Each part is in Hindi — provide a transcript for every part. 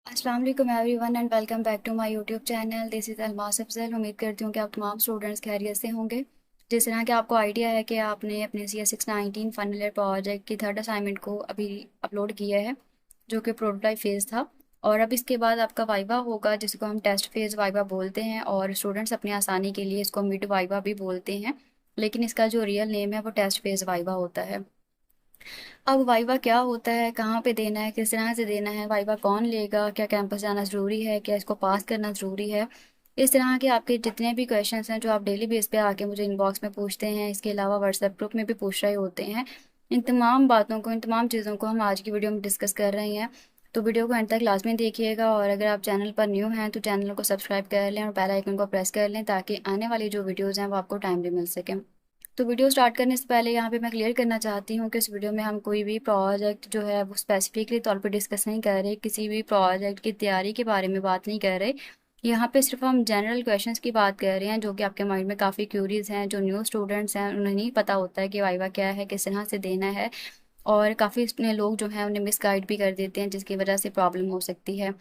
अस्सलाम वालेकुम everyone and welcome back to my YouTube channel. This is Almas Afzal. उम्मीद करती हूँ कि आप तमाम स्टूडेंट्स खैरियत से होंगे। जिस तरह कि आपको आइडिया है कि आपने अपने CS619 फाइनल ईयर प्रोजेक्ट की थर्ड असाइनमेंट को अभी अपलोड किया है, जो कि प्रोटोटाइप फेज़ था। और अब इसके बाद आपका वाइवा होगा, जिसको हम टेस्ट फेज़ वाइवा बोलते हैं, और स्टूडेंट्स अपनी आसानी के लिए इसको मिड वाइवा भी बोलते हैं, लेकिन इसका जो रियल नेम है वो टेस्ट फेज़ वाइवा होता है। अब वाइवा क्या होता है, कहाँ पे देना है, किस तरह से देना है, वाइवा कौन लेगा, क्या कैंपस जाना ज़रूरी है, क्या इसको पास करना ज़रूरी है, इस तरह के आपके जितने भी क्वेश्चंस हैं जो आप डेली बेस पे आके मुझे इनबॉक्स में पूछते हैं, इसके अलावा व्हाट्सएप ग्रुप में भी पूछ रहे होते हैं, इन तमाम बातों को, इन तमाम चीज़ों को हम आज की वीडियो में डिस्कस कर रहे हैं। तो वीडियो को एंड तक लाजमी देखिएगा, और अगर आप चैनल पर न्यू हैं तो चैनल को सब्सक्राइब कर लें और बेल आइकन को प्रेस कर लें, ताकि आने वाली जो वीडियोज़ हैं वो आपको टाइमली मिल सकें। तो वीडियो स्टार्ट करने से पहले यहाँ पे मैं क्लियर करना चाहती हूँ कि इस वीडियो में हम कोई भी प्रोजेक्ट जो है वो स्पेसिफिकली तौर पे डिस्कस नहीं कर रहे, किसी भी प्रोजेक्ट की तैयारी के बारे में बात नहीं कर रहे। यहाँ पे सिर्फ हम जनरल क्वेश्चंस की बात कर रहे हैं, जो कि आपके माइंड में काफ़ी क्यूरीज हैं, जो न्यू स्टूडेंट्स हैं उन्हें नहीं पता होता है कि वाइवा क्या है, किस तरह से देना है, और काफ़ी इसमें लोग जो हैं उन्हें मिसगाइड भी कर देते हैं, जिसकी वजह से प्रॉब्लम हो सकती है।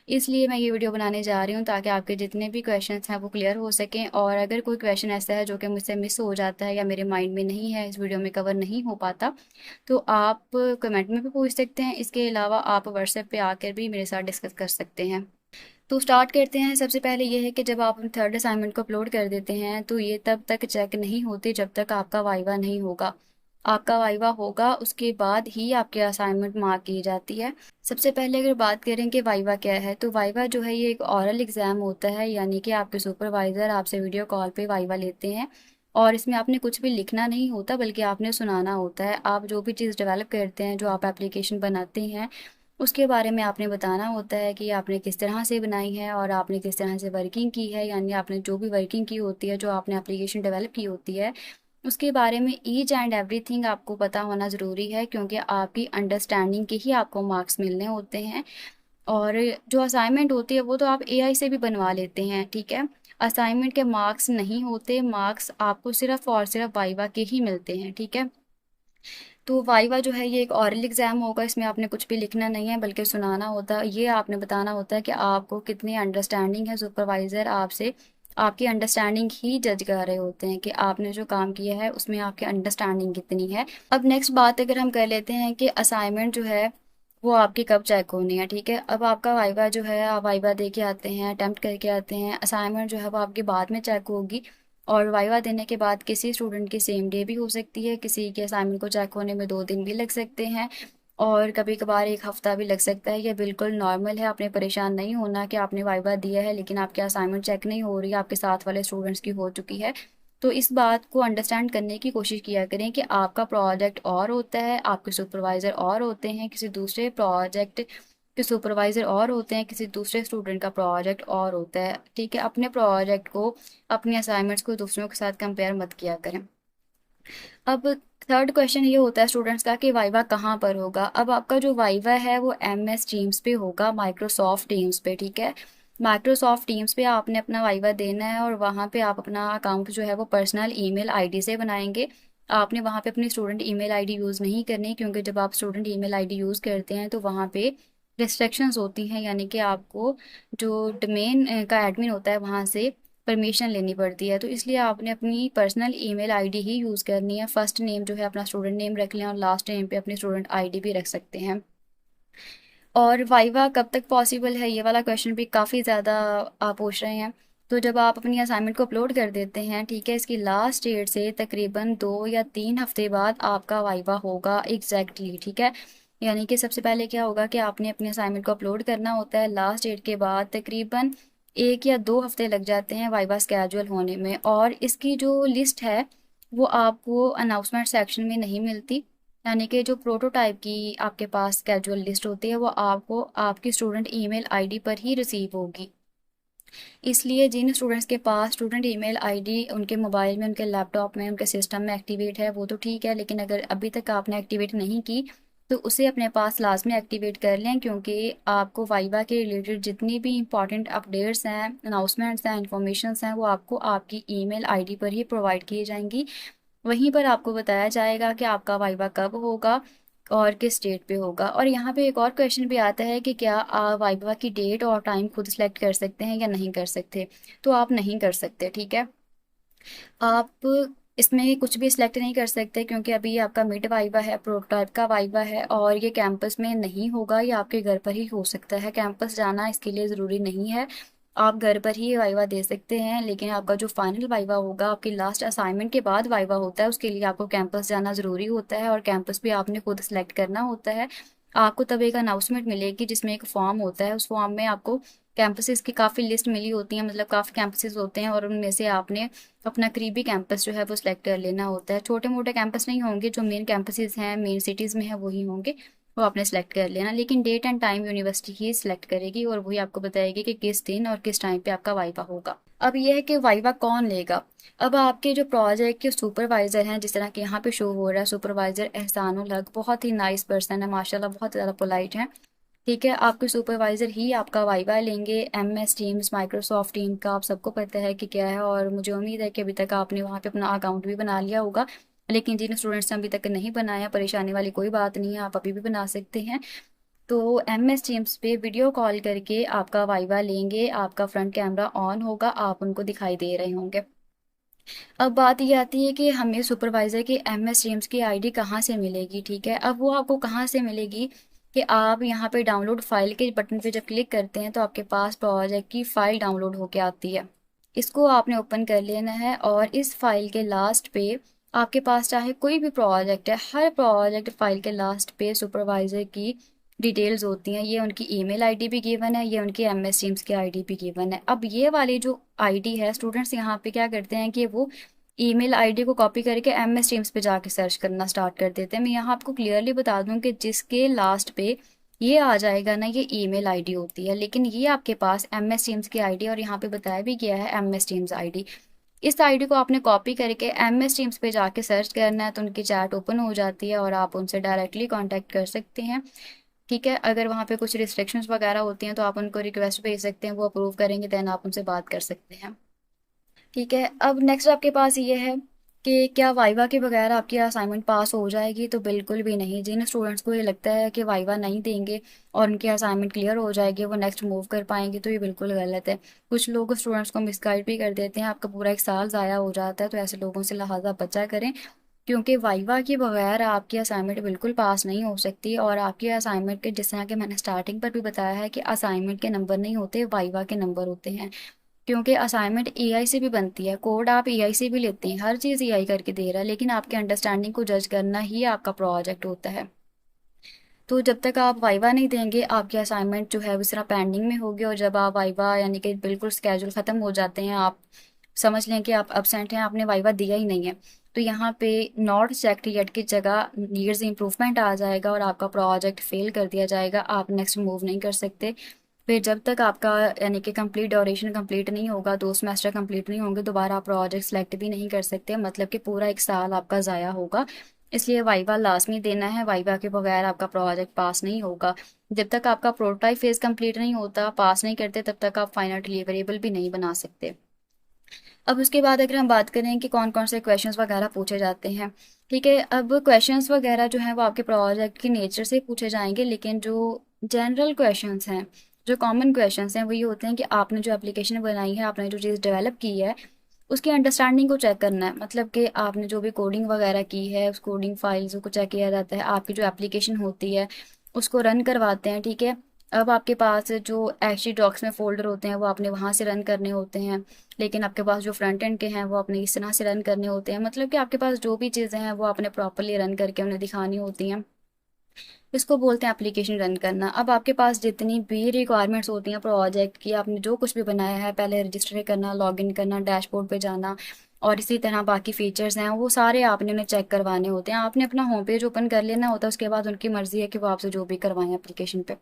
इसलिए मैं ये वीडियो बनाने जा रही हूँ ताकि आपके जितने भी क्वेश्चंस हैं वो क्लियर हो सकें, और अगर कोई क्वेश्चन ऐसा है जो कि मुझसे मिस हो जाता है या मेरे माइंड में नहीं है, इस वीडियो में कवर नहीं हो पाता, तो आप कमेंट में भी पूछ सकते हैं। इसके अलावा आप व्हाट्सएप पे आकर भी मेरे साथ डिस्कस कर सकते हैं। तो स्टार्ट करते हैं। सबसे पहले ये है कि जब आप थर्ड असाइनमेंट को अपलोड कर देते हैं तो ये तब तक चेक नहीं होती जब तक आपका वाइवा नहीं होगा। आपका वाइवा होगा उसके बाद ही आपकी असाइनमेंट मार्क की जाती है। सबसे पहले अगर बात करें कि वाइवा क्या है, तो वाइवा जो है ये एक ओरल एग्ज़ाम होता है, यानी कि आपके सुपरवाइज़र आपसे वीडियो कॉल पे वाइवा लेते हैं, और इसमें आपने कुछ भी लिखना नहीं होता बल्कि आपने सुनाना होता है। आप जो भी चीज़ डेवलप करते हैं, जो आप एप्लीकेशन बनाते हैं, उसके बारे में आपने बताना होता है कि आपने किस तरह से बनाई है और आपने किस तरह से वर्किंग की है, यानी आपने जो भी वर्किंग की होती है, जो आपने एप्लीकेशन डेवलप की होती है, उसके बारे में ईच एंड एवरीथिंग आपको पता होना ज़रूरी है, क्योंकि आपकी अंडरस्टैंडिंग के ही आपको मार्क्स मिलने होते हैं। और जो असाइनमेंट होती है वो तो आप AI से भी बनवा लेते हैं, ठीक है। असाइनमेंट के मार्क्स नहीं होते, मार्क्स आपको सिर्फ और सिर्फ वाइवा के ही मिलते हैं, ठीक है। तो वाइवा जो है ये एक ओरल एग्ज़ाम होगा, इसमें आपने कुछ भी लिखना नहीं है बल्कि सुनाना होता है। ये आपने बताना होता है कि आपको कितनी अंडरस्टैंडिंग है। सुपरवाइज़र आपसे आपकी अंडरस्टैंडिंग ही जज कर रहे होते हैं कि आपने जो काम किया है उसमें आपकी अंडरस्टैंडिंग कितनी है। अब नेक्स्ट बात अगर हम कर लेते हैं कि असाइनमेंट जो है वो आपकी कब चेक होनी है, ठीक है। अब आपका वाइवा जो है, आप वाइवा दे के आते हैं, अटेम्प्ट करके आते हैं, असाइनमेंट जो है वो आपकी बाद में चेक होगी। और वाइवा देने के बाद किसी स्टूडेंट की सेम डे भी हो सकती है, किसी के असाइनमेंट को चेक होने में 2 दिन भी लग सकते हैं, और कभी कभार एक हफ्ता भी लग सकता है। ये बिल्कुल नॉर्मल है, आपने परेशान नहीं होना कि आपने वाइवा दिया है लेकिन आपकी असाइनमेंट चेक नहीं हो रही, आपके साथ वाले स्टूडेंट्स की हो चुकी है। तो इस बात को अंडरस्टैंड करने की कोशिश किया करें कि आपका प्रोजेक्ट और होता है, आपके सुपरवाइज़र और होते हैं, किसी दूसरे प्रोजेक्ट के सुपरवाइज़र और होते हैं, किसी दूसरे स्टूडेंट का प्रोजेक्ट और होता है, ठीक है। अपने प्रोजेक्ट को, अपनी असाइनमेंट्स को दूसरों के साथ कंपेयर मत किया करें। अब थर्ड क्वेश्चन ये होता है स्टूडेंट्स का कि वाइवा कहाँ पर होगा। अब आपका जो वाइवा है वो MS टीम्स पे होगा, माइक्रोसॉफ्ट टीम्स पे, ठीक है। माइक्रोसॉफ्ट टीम्स पे आपने अपना वाइवा देना है, और वहाँ पे आप अपना अकाउंट जो है वो पर्सनल ईमेल आईडी से बनाएंगे। आपने वहाँ पे अपनी स्टूडेंट ईमेल आईडी यूज़ नहीं करनी, क्योंकि जब आप स्टूडेंट ईमेल आईडी यूज़ करते हैं तो वहाँ पे रिस्ट्रिक्शंस होती हैं, यानी कि आपको जो डोमेन का एडमिन होता है वहाँ से परमिशन लेनी पड़ती है। तो इसलिए आपने अपनी पर्सनल ईमेल आईडी ही यूज़ करनी है। फर्स्ट नेम जो है अपना स्टूडेंट नेम रख लें, और लास्ट नेम पे अपनी स्टूडेंट आईडी भी रख सकते हैं। और वाइवा कब तक पॉसिबल है, ये वाला क्वेश्चन भी काफ़ी ज़्यादा आप पूछ रहे हैं। तो जब आप अपनी असाइनमेंट को अपलोड कर देते हैं, ठीक है, इसकी लास्ट डेट से तकरीबन 2 या 3 हफ्ते बाद आपका वाइवा होगा एग्जैक्टली, ठीक है। यानी कि सबसे पहले क्या होगा कि आपने अपनी असाइनमेंट को अपलोड करना होता है, लास्ट डेट के बाद तकरीबन 1 या 2 हफ्ते लग जाते हैं वाइवा स्केजुअल होने में। और इसकी जो लिस्ट है वो आपको अनाउंसमेंट सेक्शन में नहीं मिलती, यानी कि जो प्रोटोटाइप की आपके पास कैजुअल लिस्ट होती है वो आपको आपकी स्टूडेंट ईमेल आईडी पर ही रिसीव होगी। इसलिए जिन स्टूडेंट्स के पास स्टूडेंट ईमेल आईडी उनके मोबाइल में, उनके लैपटॉप में, उनके सिस्टम में एक्टिवेट है वो तो ठीक है, लेकिन अगर अभी तक आपने एक्टिवेट नहीं की तो उसे अपने पास लाजमी एक्टिवेट कर लें, क्योंकि आपको वाइवा के रिलेटेड जितनी भी इंपॉर्टेंट अपडेट्स हैं, अनाउंसमेंट्स हैं, इंफॉर्मेशंस हैं, वो आपको आपकी ईमेल आईडी पर ही प्रोवाइड की जाएंगी। वहीं पर आपको बताया जाएगा कि आपका वाइवा कब होगा, और किस डेट पे होगा। और यहाँ पे एक और क्वेश्चन भी आता है कि क्या आप वाइवा की डेट और टाइम खुद सिलेक्ट कर सकते हैं या नहीं कर सकते। तो आप नहीं कर सकते, ठीक है। आप इसमें कुछ भी सिलेक्ट नहीं कर सकते क्योंकि अभी ये आपका मिड वाइवा है, प्रोटोटाइप का वाइवा है, और ये कैंपस में नहीं होगा, ये आपके घर पर ही हो सकता है। कैंपस जाना इसके लिए ज़रूरी नहीं है, आप घर पर ही ये वाइवा दे सकते हैं। लेकिन आपका जो फाइनल वाइवा होगा, आपकी लास्ट असाइनमेंट के बाद वाइवा होता है, उसके लिए आपको कैंपस जाना ज़रूरी होता है और कैंपस भी आपने खुद सेलेक्ट करना होता है। आपको तब एक अनाउंसमेंट मिलेगी जिसमें एक फॉर्म होता है, उस फॉर्म में आपको कैंपसेस की काफ़ी लिस्ट मिली होती है, मतलब काफ़ी कैंपसेस होते हैं और उनमें से आपने अपना करीबी कैंपस जो है वो सिलेक्ट कर लेना होता है। छोटे मोटे कैंपस नहीं होंगे, जो मेन कैंपसेस हैं मेन सिटीज़ में है वही होंगे, वो आपने सेलेक्ट कर लेना। लेकिन डेट एंड टाइम यूनिवर्सिटी ही सिलेक्ट करेगी और वही आपको बताएगी कि किस दिन और किस टाइम पे आपका वाइवा होगा। अब ये है कि वाइवा कौन लेगा। अब आपके जो प्रोजेक्ट के सुपरवाइज़र हैं, जिस तरह के यहाँ पे शो हो रहा है, सुपरवाइज़र एहसानुल हक बहुत ही नाइस पर्सन है माशाल्लाह, बहुत ज़्यादा पोलाइट हैं, ठीक है। आपके सुपरवाइज़र ही आपका वाइवा लेंगे। MS टीम्स, माइक्रोसॉफ्ट टीम का आप सबको पता है कि क्या है, और मुझे उम्मीद है कि अभी तक आपने वहाँ पे अपना अकाउंट भी बना लिया होगा। लेकिन जिन स्टूडेंट्स ने अभी तक नहीं बनाया, परेशानी वाली कोई बात नहीं है, आप अभी भी बना सकते हैं। तो MS टीम्स पे वीडियो कॉल करके आपका वाइवा लेंगे, आपका फ्रंट कैमरा ऑन होगा, आप उनको दिखाई दे रहे होंगे। अब बात ये आती है कि हमें सुपरवाइज़र की MS टीम्स की ID कहाँ से मिलेगी, ठीक है। अब वो आपको कहाँ से मिलेगी कि आप यहाँ पे डाउनलोड फाइल के बटन पे जब क्लिक करते हैं तो आपके पास प्रोजेक्ट की फ़ाइल डाउनलोड होके आती है। इसको आपने ओपन कर लेना है और इस फाइल के लास्ट पे आपके पास चाहे कोई भी प्रोजेक्ट है, हर प्रोजेक्ट फाइल के लास्ट पे सुपरवाइज़र की डिटेल्स होती हैं। ये उनकी ईमेल आईडी भी गिवन है, ये उनकी MS टीम्स की आईडी भी गिवन है। अब ये वाली जो आईडी है, स्टूडेंट्स यहाँ पे क्या करते हैं कि वो ईमेल आईडी को कॉपी करके MS टीम्स पे जाके सर्च करना स्टार्ट कर देते हैं। मैं यहाँ आपको क्लियरली बता दूं कि जिसके लास्ट पे ये आ जाएगा ना, ये ईमेल आईडी होती है। लेकिन ये आपके पास MS टीम्स की आईडी, और यहाँ पे बताया भी गया है MS टीम्स आईडी। इस आईडी को आपने कॉपी करके MS टीम्स पे जाके सर्च करना है, तो उनकी चैट ओपन हो जाती है और आप उनसे डायरेक्टली कांटेक्ट कर सकते हैं, ठीक है। अगर वहाँ पे कुछ रिस्ट्रिक्शंस वगैरह होती हैं तो आप उनको रिक्वेस्ट भेज सकते हैं, वो अप्रूव करेंगे, देन आप उनसे बात कर सकते हैं, ठीक है। अब नेक्स्ट आपके पास ये है कि क्या वाइवा के बगैर आपकी असाइनमेंट पास हो जाएगी। तो बिल्कुल भी नहीं। जिन स्टूडेंट्स को ये लगता है कि वाइवा नहीं देंगे और उनकी असाइनमेंट क्लियर हो जाएगी, वो नेक्स्ट मूव कर पाएंगे, तो ये बिल्कुल गलत है। कुछ लोग स्टूडेंट्स को मिसगाइड भी कर देते हैं, आपका पूरा एक साल ज़ाया हो जाता है। तो ऐसे लोगों से लिहाजा बचा करें, क्योंकि वाइवा के बगैर आपकी असाइनमेंट बिल्कुल पास नहीं हो सकती। और आपकी असाइनमेंट के, जिस तरह कि मैंने स्टार्टिंग पर भी बताया है, कि असाइनमेंट के नंबर नहीं होते, वाइवा के नंबर होते हैं। क्योंकि असाइनमेंट AI से भी बनती है, कोड आप AI से भी लेते हैं, हर चीज़ AI करके दे रहा है, लेकिन आपके अंडरस्टैंडिंग को जज करना ही आपका प्रोजेक्ट होता है। तो जब तक आप वाइवा नहीं देंगे, आपकी असाइनमेंट जो है वो सिर्फ पेंडिंग में होगी। और जब आप वाइवा यानी कि बिल्कुल स्केड्यूल ख़त्म हो जाते हैं, आप समझ लें कि आप एब्सेंट हैं, आपने वाइवा दिया ही नहीं है, तो यहाँ पे नॉट चेक्ड येट की जगह नीड्स इम्प्रूवमेंट आ जाएगा और आपका प्रोजेक्ट फेल कर दिया जाएगा, आप नेक्स्ट मूव नहीं कर सकते। फिर जब तक आपका यानी कि कंप्लीट ड्यूरेशन कंप्लीट नहीं होगा, 2 सेमेस्टर कंप्लीट नहीं होंगे, दोबारा आप प्रोजेक्ट सेलेक्ट भी नहीं कर सकते, मतलब कि पूरा एक साल आपका ज़ाया होगा। इसलिए वाइवा लाजमी देना है, वाइवा के बगैर आपका प्रोजेक्ट पास नहीं होगा। जब तक आपका प्रोटोटाइप फेज कंप्लीट नहीं होता, पास नहीं करते, तब तक आप फाइनल डिलीवरेबल भी नहीं बना सकते। अब उसके बाद अगर हम बात करें कि कौन कौन से क्वेश्चंस वगैरह पूछे जाते हैं, ठीक है। अब क्वेश्चंस वगैरह जो हैं वो आपके प्रोजेक्ट की नेचर से पूछे जाएंगे, लेकिन जो जनरल क्वेश्चंस हैं, जो कॉमन क्वेश्चंस हैं, वो ये होते हैं कि आपने जो एप्लीकेशन बनाई है, आपने जो चीज़ डेवलप की है, उसकी अंडरस्टैंडिंग को चेक करना है। मतलब कि आपने जो भी कोडिंग वगैरह की है, उस कोडिंग फाइल्स को चेक किया जाता है। आपकी जो एप्लीकेशन होती है उसको रन करवाते हैं, ठीक है। अब आपके पास जो HT डॉक्स में फ़ोल्डर होते हैं वो आपने वहाँ से रन करने होते हैं, लेकिन आपके पास जो फ्रंट एंड के हैं वो अपने इस तरह से रन करने होते हैं। मतलब कि आपके पास जो भी चीज़ें हैं वो आपने प्रॉपरली रन करके उन्हें दिखानी होती हैं। इसको बोलते हैं एप्लीकेशन रन करना। अब आपके पास जितनी भी रिक्वायरमेंट्स होती हैं प्रोजेक्ट की, आपने जो कुछ भी बनाया है, पहले रजिस्टर करना, लॉगिन करना, डैशबोर्ड पे जाना, और इसी तरह बाकी फीचर्स हैं, वो सारे आपने उन्हें चेक करवाने होते हैं। आपने अपना होम पेज ओपन कर लेना होता है, उसके बाद उनकी मर्जी है कि वो आपसे जो भी करवाएं एप्लीकेशन पे।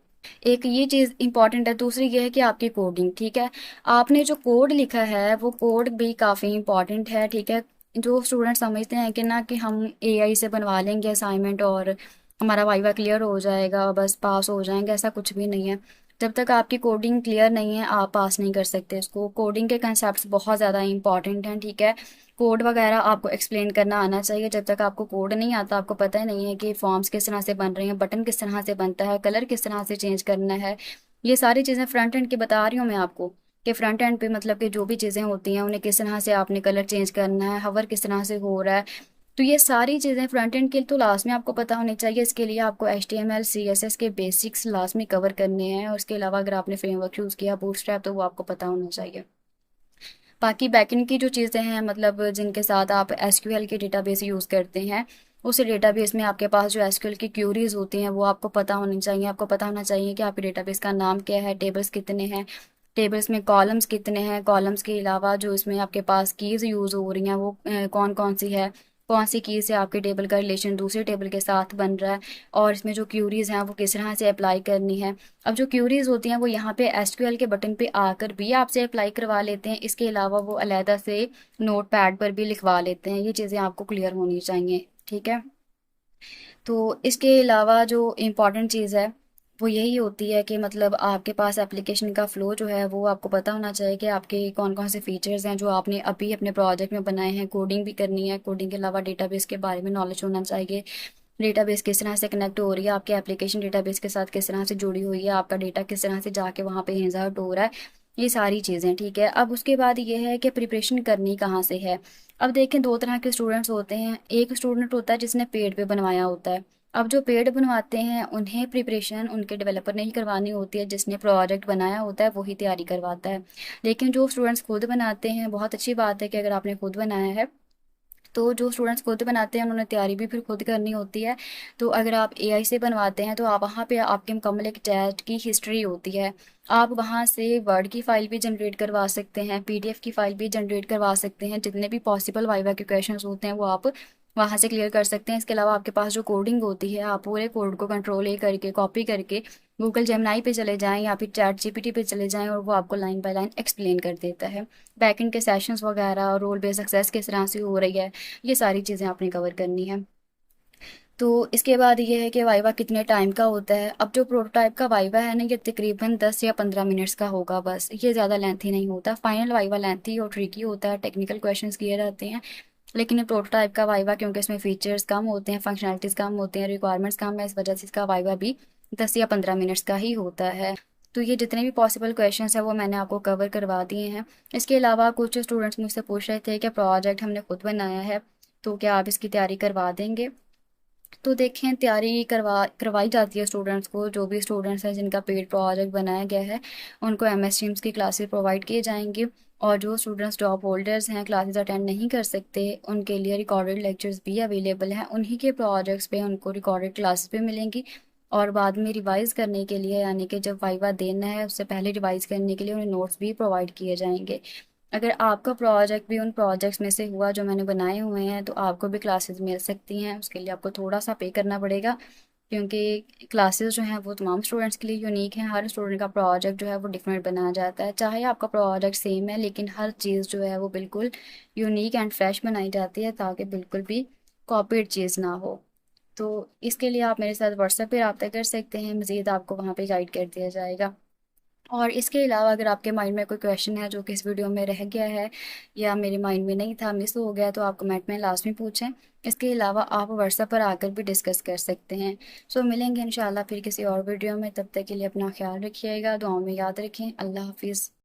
एक ये चीज़ इंपॉर्टेंट है। दूसरी ये है कि आपकी कोडिंग, ठीक है। आपने जो कोड लिखा है वो कोड भी काफ़ी इंपॉर्टेंट है, ठीक है। जो स्टूडेंट समझते हैं कि ना कि हम AI से बनवा लेंगे असाइनमेंट और हमारा वाइवा क्लियर हो जाएगा, बस पास हो जाएंगे, ऐसा कुछ भी नहीं है। जब तक आपकी कोडिंग क्लियर नहीं है आप पास नहीं कर सकते इसको। कोडिंग के कंसेप्ट बहुत ज़्यादा इंपॉर्टेंट हैं, ठीक है। कोड वगैरह आपको एक्सप्लेन करना आना चाहिए। जब तक आपको कोड नहीं आता, आपको पता ही नहीं है कि फॉर्म्स किस तरह से बन रहे हैं, बटन किस तरह से बनता है, कलर किस तरह से चेंज करना है, ये सारी चीज़ें फ्रंट एंड की बता रही हूँ मैं आपको, कि फ्रंट एंड पे मतलब कि जो भी चीज़ें होती हैं उन्हें किस तरह से आपने कलर चेंज करना है, हवर किस तरह से हो रहा है। तो ये सारी चीज़ें फ्रंट एंड के तो लास्ट में आपको पता होनी चाहिए। इसके लिए आपको HTML CSS के बेसिक्स लास्ट में कवर करने हैं, और उसके अलावा अगर आपने फ्रेमवर्क यूज़ किया बूटस्ट्रैप तो वो आपको पता होना चाहिए। बाकी बैकएंड की जो चीज़ें हैं, मतलब जिनके साथ आप SQL के डेटाबेस यूज़ करते हैं, उस डेटाबेस में आपके पास जो SQL की क्यूरीज होती हैं वो आपको पता होनी चाहिए। आपको पता होना चाहिए कि आपके डेटाबेस का नाम क्या है, टेबल्स कितने हैं, टेबल्स में कॉलम्स कितने हैं, कॉलम्स के अलावा जो इसमें आपके पास कीज़ यूज़ हो रही हैं वो कौन कौन सी है, कौन सी की से आपके टेबल का रिलेशन दूसरे टेबल के साथ बन रहा है, और इसमें जो क्यूरीज हैं वो किस तरह से अप्लाई करनी है। अब जो क्यूरीज होती हैं वो यहाँ पे SQL के बटन पे आकर भी आपसे अप्लाई करवा लेते हैं, इसके अलावा वो अलहदा से नोट पैड पर भी लिखवा लेते हैं। ये चीज़ें आपको क्लियर होनी चाहिए, ठीक है। तो इसके अलावा जो इम्पॉर्टेंट चीज़ है वो यही होती है कि मतलब आपके पास एप्लीकेशन का फ़्लो जो है वो आपको पता होना चाहिए कि आपके कौन कौन से फीचर्स हैं जो आपने अभी अपने प्रोजेक्ट में बनाए हैं। कोडिंग भी करनी है, कोडिंग के अलावा डेटाबेस के बारे में नॉलेज होना चाहिए। डेटाबेस किस तरह से कनेक्ट हो रही है, आपकी एप्लीकेशन डेटाबेस के साथ किस तरह से जुड़ी हुई है, आपका डेटा किस तरह से जाके वहाँ पे इंसर्ट हो रहा है, ये सारी चीज़ें, ठीक है। अब उसके बाद ये है कि प्रिपरेशन करनी कहाँ से है। अब देखें, दो तरह के स्टूडेंट्स होते हैं। एक स्टूडेंट होता है जिसने पेड पे बनवाया होता है। अब जो पेड बनवाते हैं उन्हें प्रिपरेशन उनके डेवलपर ने ही करवानी होती है, जिसने प्रोजेक्ट बनाया होता है वही तैयारी करवाता है। लेकिन जो स्टूडेंट्स खुद बनाते हैं, बहुत अच्छी बात है कि अगर आपने खुद बनाया है, तो जो स्टूडेंट्स खुद बनाते हैं उन्होंने तैयारी भी फिर खुद करनी होती है। तो अगर आप AI से बनवाते हैं तो आप वहाँ पे आपके मुकम्मल एक चैट की हिस्ट्री होती है। आप वहाँ से वर्ड की फ़ाइल भी जनरेट करवा सकते हैं, PDF की फ़ाइल भी जनरेट करवा सकते हैं। जितने भी पॉसिबल वाइवा के क्वेश्चंस होते हैं वो आप वहाँ से क्लियर कर सकते हैं। इसके अलावा आपके पास जो कोडिंग होती है, आप पूरे कोड को कंट्रोल ए करके कॉपी करके गूगल जेमिनाई पे चले जाएं या फिर चैट GPT पे चले जाएं, और वो आपको लाइन बाय लाइन एक्सप्लेन कर देता है। बैकएंड के सेशंस वगैरह और रोल बेस्ड सक्सेस किस तरह से हो रही है, ये सारी चीज़ें आपने कवर करनी है। तो इसके बाद ये है कि वाइवा कितने टाइम का होता है। अब जो प्रोटोटाइप का वाइवा है ना, ये तकरीबन 10 या 15 मिनट्स का होगा बस, ये ज़्यादा लेंथी नहीं होता। फाइनल वाइवा लेंथी और ट्रिकी होता है, टेक्निकल क्वेश्चंस किए जाते हैं। लेकिन ये प्रोटोटाइप का वाइवा, क्योंकि इसमें फीचर्स कम होते हैं, फंक्शनैलिटीज़ कम होते हैं, रिक्वायरमेंट्स कम है, इस वजह से इसका वाइवा भी 10 या 15 मिनट्स का ही होता है। तो ये जितने भी पॉसिबल क्वेश्चंस हैं वो मैंने आपको कवर करवा दिए हैं। इसके अलावा कुछ स्टूडेंट्स मुझसे पूछ रहे थे कि प्रोजेक्ट हमने खुद बनाया है तो क्या आप इसकी तैयारी करवा देंगे। तो देखें, तैयारी करवाई जाती है स्टूडेंट्स को। जो भी स्टूडेंट्स हैं जिनका पेड प्रोजेक्ट बनाया गया है उनको MS टीम्स की क्लासेस प्रोवाइड किए जाएंगी, और जो स्टूडेंट्स जॉब होल्डर्स हैं, क्लासेस अटेंड नहीं कर सकते, उनके लिए रिकॉर्डेड लेक्चर्स भी अवेलेबल हैं। उन्हीं के प्रोजेक्ट्स पे उनको रिकॉर्डेड क्लासेस भी मिलेंगी, और बाद में रिवाइज़ करने के लिए, यानी कि जब वाइवा देना है उससे पहले रिवाइज़ करने के लिए उन्हें नोट्स भी प्रोवाइड किए जाएंगे। अगर आपका प्रोजेक्ट भी उन प्रोजेक्ट्स में से हुआ जो मैंने बनाए हुए हैं तो आपको भी क्लासेस मिल सकती हैं। उसके लिए आपको थोड़ा सा पे करना पड़ेगा, क्योंकि क्लासेस जो हैं वो तमाम स्टूडेंट्स के लिए यूनिक हैं। हर स्टूडेंट का प्रोजेक्ट जो है वो डिफरेंट बनाया जाता है। चाहे आपका प्रोजेक्ट सेम है, लेकिन हर चीज़ जो है वो बिल्कुल यूनिक एंड फ्रेश बनाई जाती है, ताकि बिल्कुल भी कॉपीड चीज़ ना हो। तो इसके लिए आप मेरे साथ व्हाट्सएप पे रब्ता कर सकते हैं, मज़ीद आपको वहाँ पे गाइड कर दिया जाएगा। और इसके अलावा अगर आपके माइंड में कोई क्वेश्चन है जो कि इस वीडियो में रह गया है या मेरे माइंड में नहीं था, मिस हो गया, तो आप कमेंट में लास्ट में पूछें। इसके अलावा आप व्हाट्सएप पर आकर भी डिस्कस कर सकते हैं। सो मिलेंगे इंशाल्लाह फिर किसी और वीडियो में। तब तक के लिए अपना ख्याल रखिएगा, दुआओं में याद रखें। अल्लाह हाफिज़।